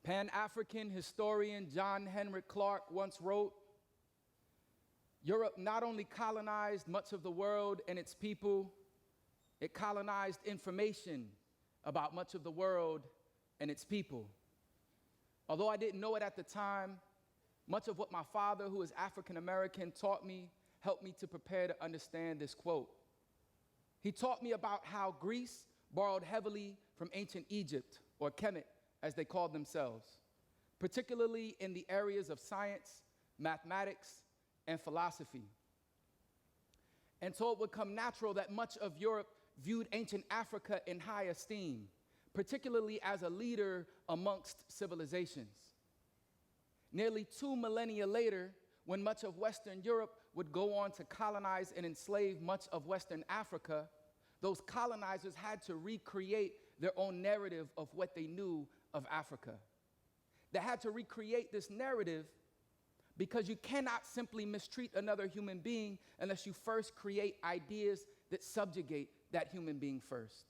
Pan-African historian John Henrik Clarke once wrote, Europe not only colonized much of the world and its people, it colonized information about much of the world and its people. Although I didn't know it at the time, much of what my father, who is African American, taught me helped me to prepare to understand this quote. He taught me about how Greece borrowed heavily from ancient Egypt, or Kemet, as they called themselves, particularly in the areas of science, mathematics, and philosophy. And so it would come natural that much of Europe viewed ancient Africa in high esteem, particularly as a leader amongst civilizations. Nearly 2 millennia later, when much of Western Europe would go on to colonize and enslave much of Western Africa, those colonizers had to recreate their own narrative of what they knew of Africa. They had to recreate this narrative because you cannot simply mistreat another human being unless you first create ideas that subjugate that human being first.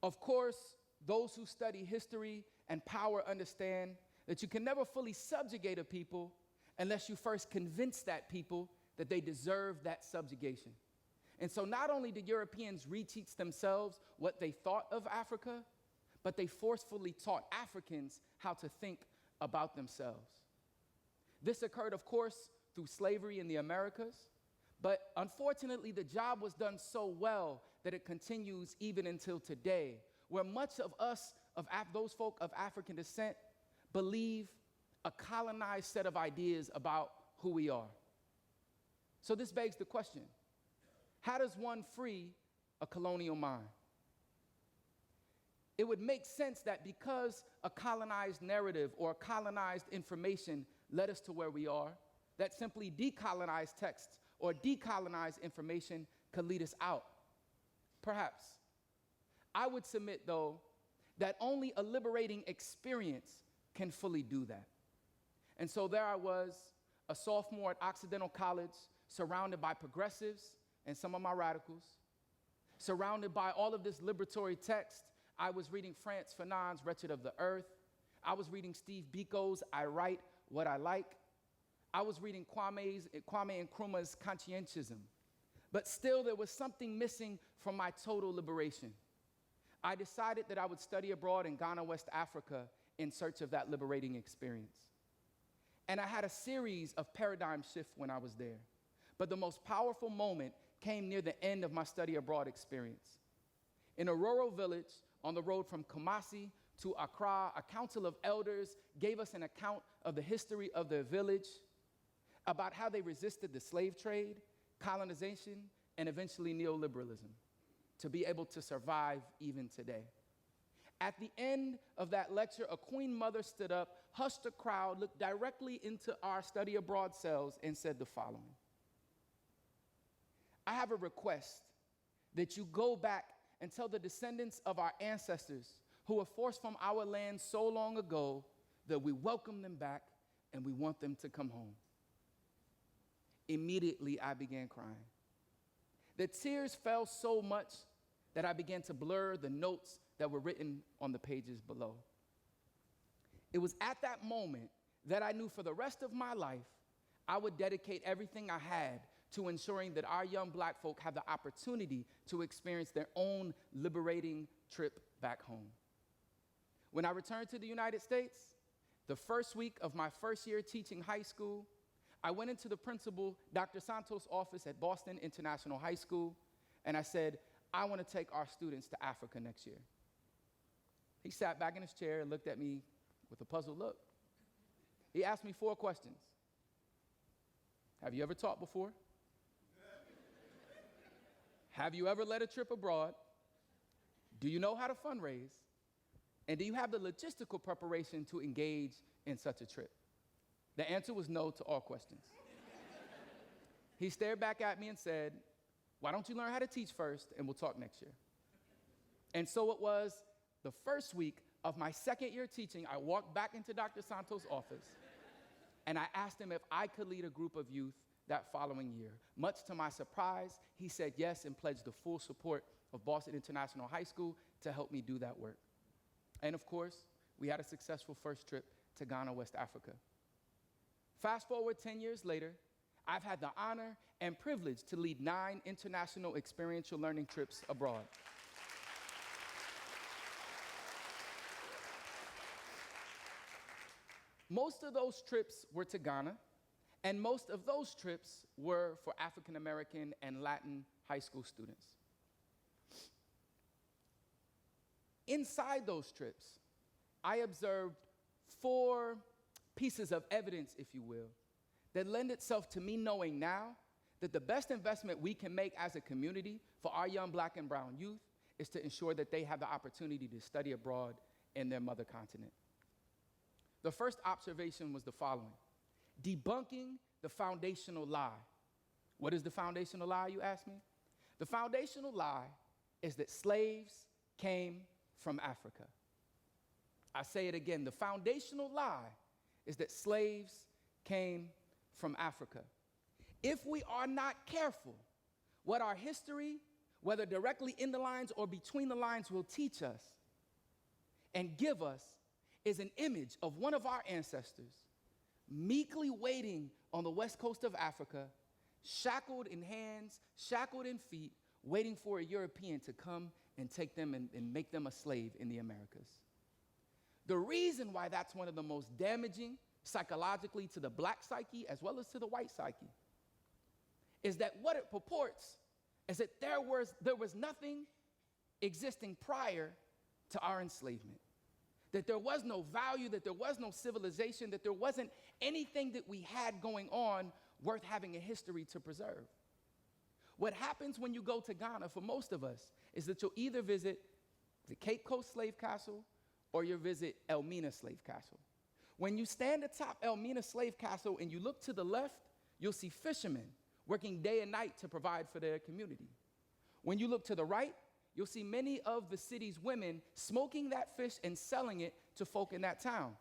Of course, those who study history and power understand that you can never fully subjugate a people unless you first convince that people that they deserve that subjugation. And so not only did Europeans reteach themselves what they thought of Africa, but they forcefully taught Africans how to think about themselves. This occurred, of course, through slavery in the Americas, but unfortunately, the job was done so well that it continues even until today, where much of us, those folk of African descent, believe a colonized set of ideas about who we are. So this begs the question, how does one free a colonial mind? It would make sense that because a colonized narrative or colonized information led us to where we are, that simply decolonized texts or decolonized information could lead us out. Perhaps. I would submit, though, that only a liberating experience can fully do that. And so there I was, a sophomore at Occidental College, surrounded by progressives and some of my radicals, surrounded by all of this liberatory text. I was reading Frantz Fanon's Wretched of the Earth. I was reading Steve Biko's I Write What I Like. I was reading Kwame Nkrumah's Conscientism. But still, there was something missing from my total liberation. I decided that I would study abroad in Ghana, West Africa, in search of that liberating experience. And I had a series of paradigm shifts when I was there. But the most powerful moment came near the end of my study abroad experience. In a rural village on the road from Kumasi to Accra, a council of elders gave us an account of the history of their village, about how they resisted the slave trade, colonization, and eventually neoliberalism to be able to survive even today. At the end of that lecture, a queen mother stood up, hushed the crowd, looked directly into our study abroad cells, and said the following: I have a request that you go back and tell the descendants of our ancestors who were forced from our land so long ago that we welcome them back and we want them to come home. Immediately, I began crying. The tears fell so much that I began to blur the notes that were written on the pages below. It was at that moment that I knew for the rest of my life, I would dedicate everything I had to ensuring that our young black folk have the opportunity to experience their own liberating trip back home. When I returned to the United States, the first week of my first year teaching high school, I went into the principal, Dr. Santos' office at Boston International High School, and I said, I want to take our students to Africa next year. He sat back in his chair and looked at me with a puzzled look. He asked me 4 questions. Have you ever taught before? Have you ever led a trip abroad? Do you know how to fundraise? And do you have the logistical preparation to engage in such a trip? The answer was no to all questions. He stared back at me and said, why don't you learn how to teach first and we'll talk next year? And so it was the first week of my second year teaching, I walked back into Dr. Santos' office and I asked him if I could lead a group of youth that following year. Much to my surprise, he said yes and pledged the full support of Boston International High School to help me do that work. And of course, we had a successful first trip to Ghana, West Africa. Fast forward 10 years later, I've had the honor and privilege to lead 9 international experiential learning trips abroad. Most of those trips were to Ghana, and most of those trips were for African American and Latin high school students. Inside those trips, I observed 4 pieces of evidence, if you will, that lend itself to me knowing now that the best investment we can make as a community for our young Black and brown youth is to ensure that they have the opportunity to study abroad in their mother continent. The first observation was the following: debunking the foundational lie. What is the foundational lie, you ask me? The foundational lie is that slaves came from Africa. I say it again, the foundational lie is that slaves came from Africa. If we are not careful, what our history, whether directly in the lines or between the lines, will teach us and give us is an image of one of our ancestors meekly waiting on the west coast of Africa, shackled in hands, shackled in feet, waiting for a European to come and take them and make them a slave in the Americas. The reason why that's one of the most damaging psychologically to the Black psyche as well as to the white psyche is that what it purports is that there was nothing existing prior to our enslavement, that there was no value, that there was no civilization, that there wasn't anything that we had going on worth having a history to preserve. What happens when you go to Ghana for most of us is that you'll either visit the Cape Coast Slave Castle or you'll visit Elmina Slave Castle. When you stand atop Elmina Slave Castle and you look to the left, you'll see fishermen working day and night to provide for their community. When you look to the right, you'll see many of the city's women smoking that fish and selling it to folk in that town.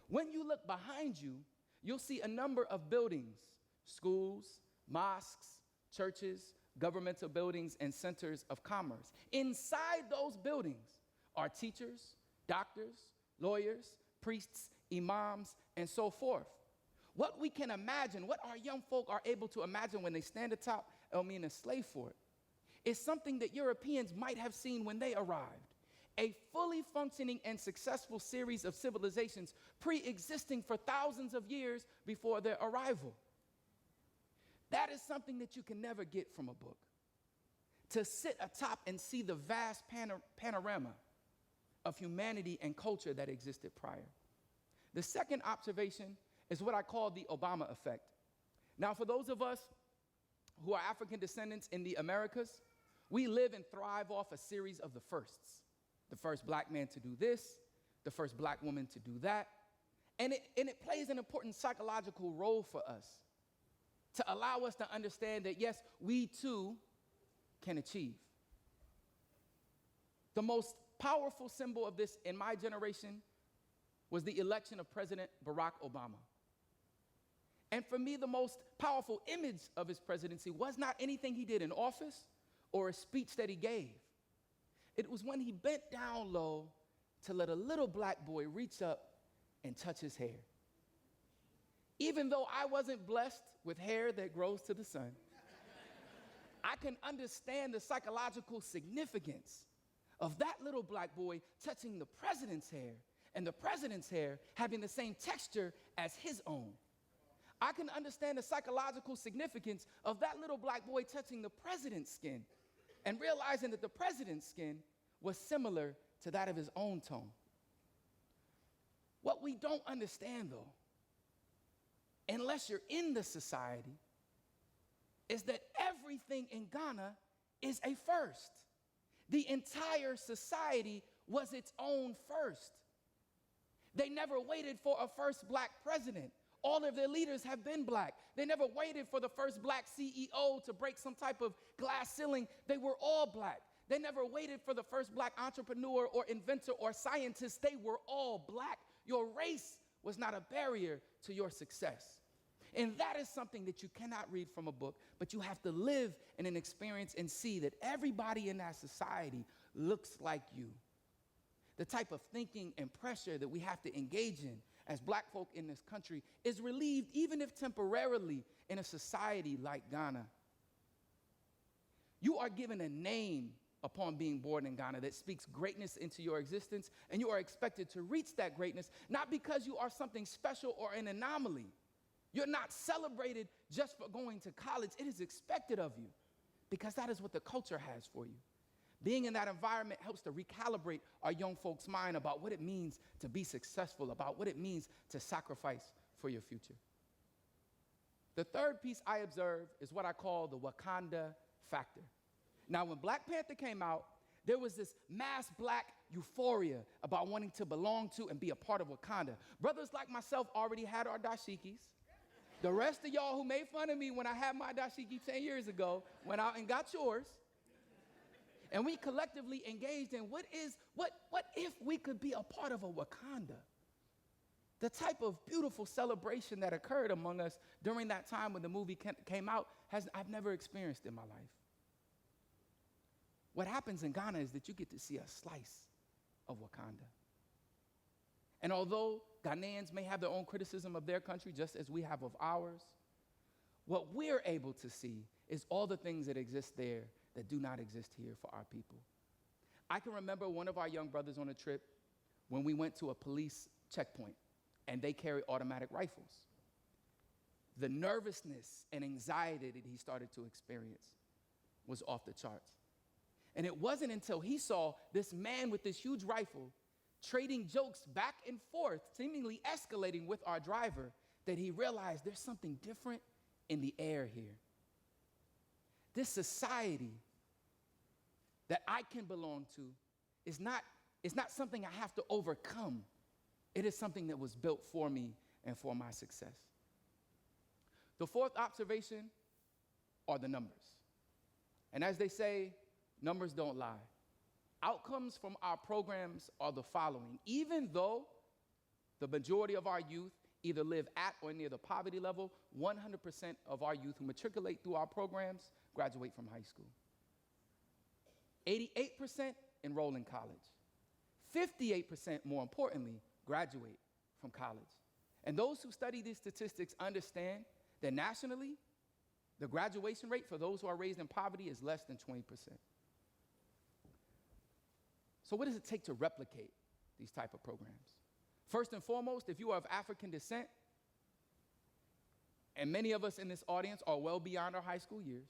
When you look behind you, you'll see a number of buildings, schools, mosques, churches, governmental buildings, and centers of commerce. Inside those buildings are teachers, doctors, lawyers, priests, imams, and so forth. What we can imagine, what our young folk are able to imagine when they stand atop Elmina Slave Fort, is something that Europeans might have seen when they arrived. A fully functioning and successful series of civilizations pre-existing for thousands of years before their arrival. That is something that you can never get from a book. To sit atop and see the vast panorama of humanity and culture that existed prior. The second observation is what I call the Obama effect. Now, for those of us who are African descendants in the Americas, we live and thrive off a series of the firsts. The first Black man to do this, the first Black woman to do that. And it plays an important psychological role for us to allow us to understand that, yes, we too can achieve. The most powerful symbol of this in my generation was the election of President Barack Obama. And for me, the most powerful image of his presidency was not anything he did in office or a speech that he gave. It was when he bent down low to let a little Black boy reach up and touch his hair. Even though I wasn't blessed with hair that grows to the sun, I can understand the psychological significance of that little Black boy touching the president's hair and the president's hair having the same texture as his own. I can understand the psychological significance of that little Black boy touching the president's skin and realizing that the president's skin was similar to that of his own tone. What we don't understand, though, unless you're in the society, is that everything in Ghana is a first. The entire society was its own first. They never waited for a first Black president. All of their leaders have been Black. They never waited for the first Black CEO to break some type of glass ceiling. They were all Black. They never waited for the first Black entrepreneur or inventor or scientist. They were all Black. Your race was not a barrier to your success. And that is something that you cannot read from a book, but you have to live in an experience and see that everybody in that society looks like you. the type of thinking and pressure that we have to engage in as black folk in this country is relieved, even if temporarily, in a society like Ghana. You are given a name upon being born in Ghana that speaks greatness into your existence, and you are expected to reach that greatness, not because you are something special or an anomaly. You're not celebrated just for going to college. It is expected of you because that is what the culture has for you. Being in that environment helps to recalibrate our young folks' mind about what it means to be successful, about what it means to sacrifice for your future. The third piece I observe is what I call the Wakanda Factor. Now, when Black Panther came out, there was this mass black euphoria about wanting to belong to and be a part of Wakanda. Brothers like myself already had our dashikis. The rest of y'all who made fun of me when I had my dashiki 10 years ago went out and got yours. And we collectively engaged in what if we could be a part of a Wakanda? The type of beautiful celebration that occurred among us during that time when the movie came out, I've never experienced in my life. What happens in Ghana is that you get to see a slice of Wakanda. And although Ghanaians may have their own criticism of their country just as we have of ours, what we're able to see is all the things that exist there that do not exist here for our people. I can remember one of our young brothers on a trip when we went to a police checkpoint and they carry automatic rifles. The nervousness and anxiety that he started to experience was off the charts. And it wasn't until he saw this man with this huge rifle trading jokes back and forth, seemingly escalating with our driver, that he realized there's something different in the air here. This society that I can belong to is not something I have to overcome. It is something that was built for me and for my success. The fourth observation are the numbers. And as they say, numbers don't lie. Outcomes from our programs are the following. Even though the majority of our youth either live at or near the poverty level, 100% of our youth who matriculate through our programs graduate from high school. 88% enroll in college. 58%, more importantly, graduate from college. And those who study these statistics understand that nationally, the graduation rate for those who are raised in poverty is less than 20%. So what does it take to replicate these type of programs? First and foremost, if you are of African descent, and many of us in this audience are well beyond our high school years,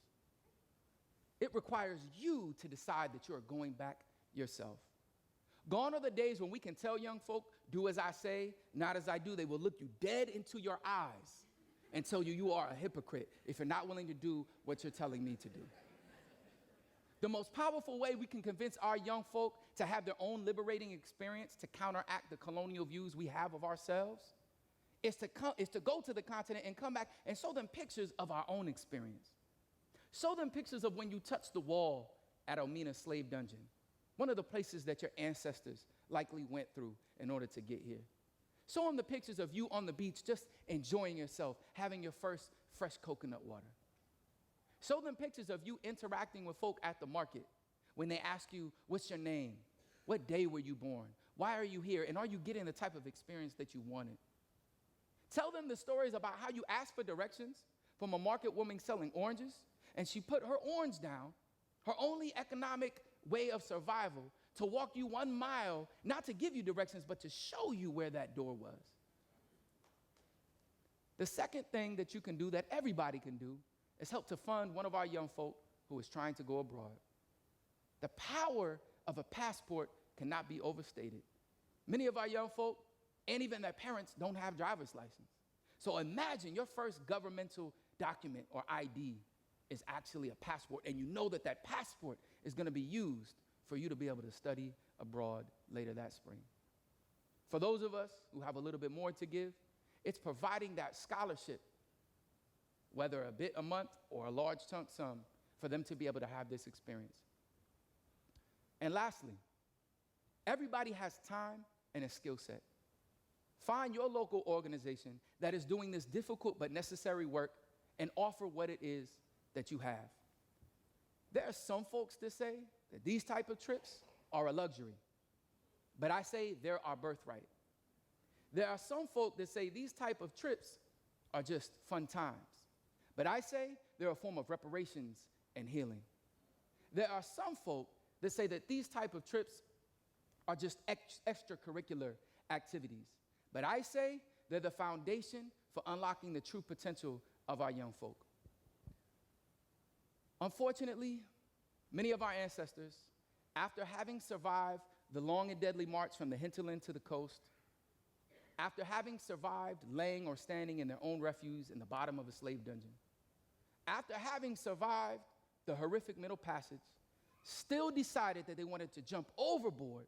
it requires you to decide that you are going back yourself. Gone are the days when we can tell young folk, do as I say, not as I do. They will look you dead into your eyes and tell you are a hypocrite if you're not willing to do what you're telling me to do. The most powerful way we can convince our young folk to have their own liberating experience to counteract the colonial views we have of ourselves is to go to the continent and come back and show them pictures of our own experience. Show them pictures of when you touched the wall at Elmina Slave Dungeon, one of the places that your ancestors likely went through in order to get here. Show them the pictures of you on the beach just enjoying yourself, having your first fresh coconut water. Show them pictures of you interacting with folk at the market when they ask you, what's your name? What day were you born? Why are you here? And are you getting the type of experience that you wanted? Tell them the stories about how you asked for directions from a market woman selling oranges, and she put her orange down, her only economic way of survival, to walk you 1 mile, not to give you directions, but to show you where that door was. The second thing that you can do, that everybody can do, is help to fund one of our young folk who is trying to go abroad. The power of a passport cannot be overstated. Many of our young folk, and even their parents, don't have driver's license. So imagine your first governmental document or ID is actually a passport, and you know that that passport is going to be used for you to be able to study abroad later that spring. For those of us who have a little bit more to give, it's providing that scholarship, whether a bit a month or a large chunk sum, for them to be able to have this experience. And lastly, everybody has time and a skill set. Find your local organization that is doing this difficult but necessary work and offer what it is that you have. There are some folks that say that these type of trips are a luxury. but I say they're our birthright. There are some folk that say these type of trips are just fun times, but I say they're a form of reparations and healing. There are some folk that say that these type of trips are just extracurricular activities, but I say they're the foundation for unlocking the true potential of our young folk. Unfortunately, many of our ancestors, after having survived the long and deadly march from the hinterland to the coast, after having survived laying or standing in their own refuse in the bottom of a slave dungeon, after having survived the horrific Middle Passage, still decided that they wanted to jump overboard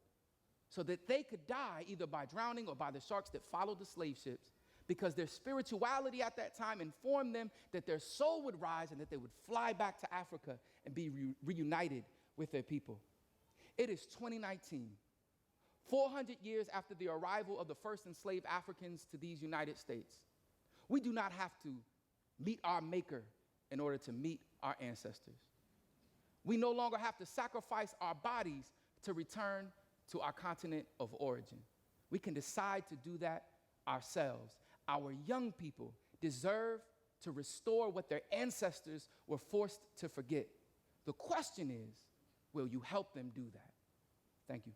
so that they could die either by drowning or by the sharks that followed the slave ships, because their spirituality at that time informed them that their soul would rise and that they would fly back to Africa and be reunited with their people. It is 2019, 400 years after the arrival of the first enslaved Africans to these United States. We do not have to meet our maker in order to meet our ancestors. We no longer have to sacrifice our bodies to return to our continent of origin. We can decide to do that ourselves. Our young people deserve to restore what their ancestors were forced to forget. The question is, will you help them do that? Thank you.